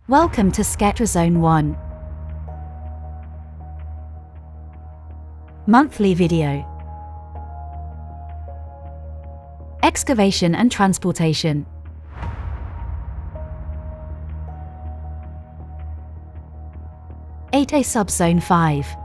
Welcome to SKETRA Zone 1. Monthly video. Excavation and transportation. (8A) Subzone 5.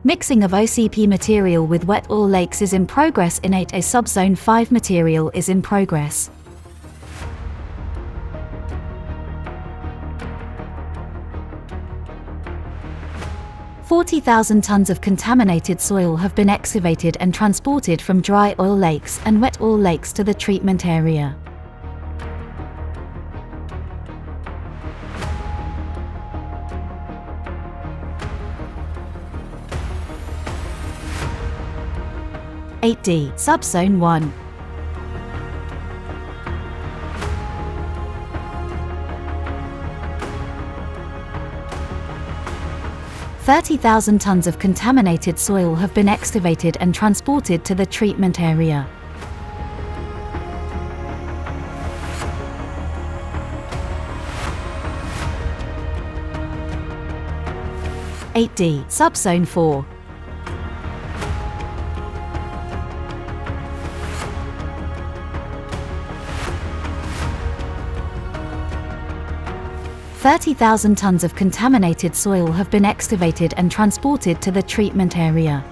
Mixing of OCP material with wet oil lakes is in progress in 8A Subzone 5. Material is in progress. "40,000 tons of contaminated soil have been excavated and transported from dry oil lakes and wet oil lakes to the treatment area. (8D) Subzone 1. "30,000 tons of contaminated soil have been excavated and transported to the treatment area. (8D) Subzone 4. "30,000 tons of contaminated soil have been excavated and transported to the treatment area.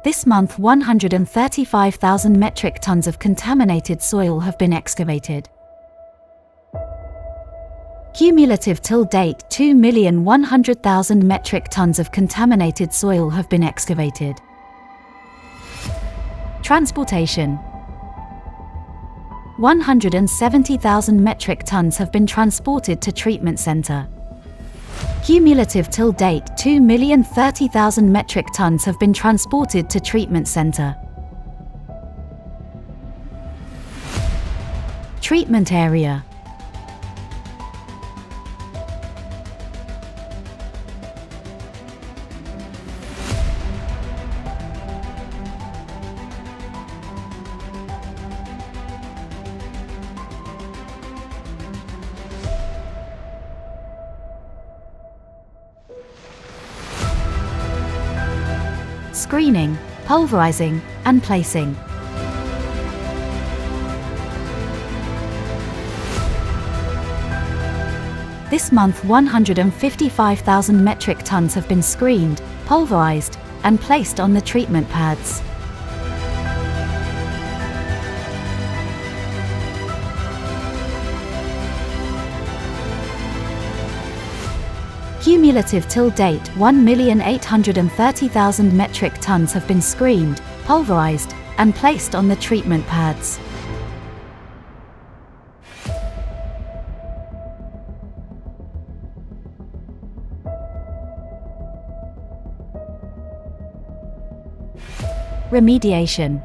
This month 135,000 metric tons of contaminated soil have been excavated. Cumulative till date 2,100,000 metric tons of contaminated soil have been excavated. Transportation. 170,000 metric tons have been transported to treatment center. Cumulative till date 2,030,000 metric tons have been transported to treatment center. Treatment area. Screening, pulverizing, and placing. This month 155,000 metric tons have been screened, pulverized, and placed on the treatment pads. Cumulative till date 1,830,000 metric tons have been screened, pulverized, and placed on the treatment pads. Remediation.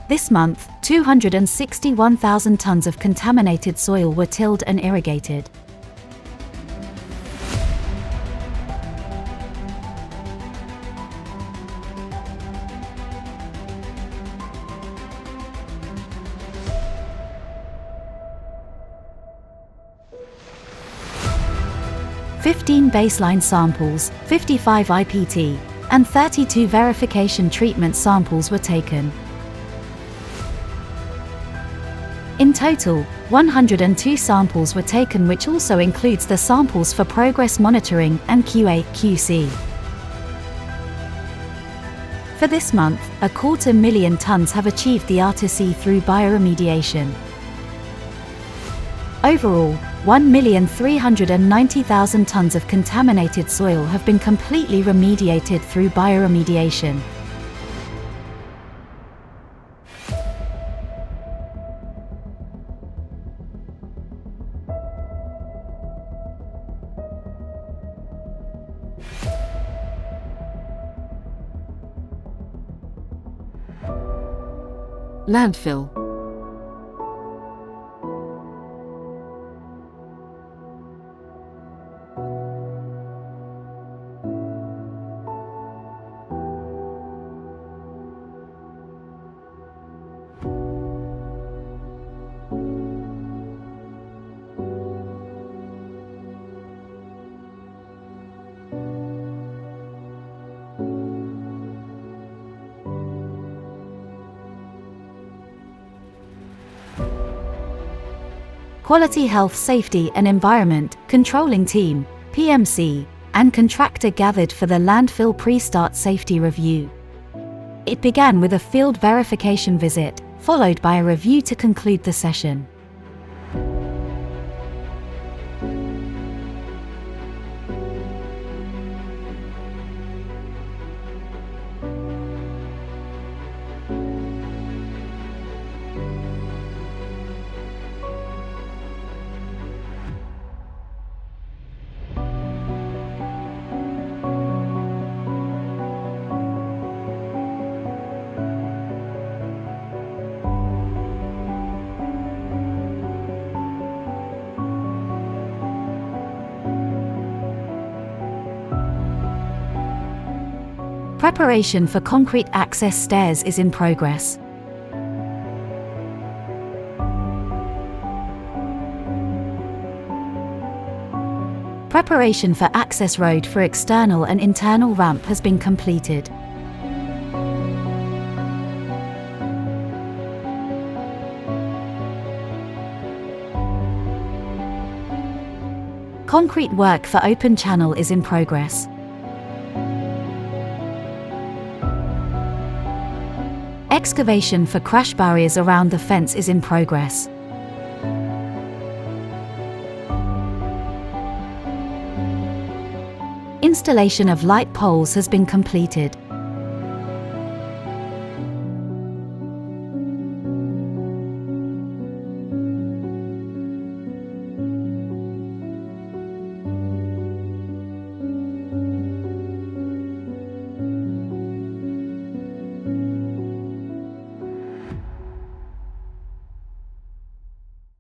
This month, 261,000 tons of contaminated soil were tilled and irrigated. (15 baseline samples, 55 IPT, and 32 verification treatment samples were taken. In total, 102 samples were taken, which also includes the samples for progress monitoring and QA/QC. For this month, 250,000 tons have achieved the R2C through bioremediation. Overall, 1,390,000 tons of contaminated soil have been completely remediated through bioremediation. Landfill. Quality Health Safety and Environment Controlling Team, PMC, and contractor gathered for the landfill pre-start safety review. It began with a field verification visit, followed by a review to conclude the session. Preparation for concrete access stairs is in progress. Preparation for access road for external and internal ramp has been completed. Concrete work for open channel is in progress. Excavation for crash barriers around the fence is in progress. Installation of light poles has been completed.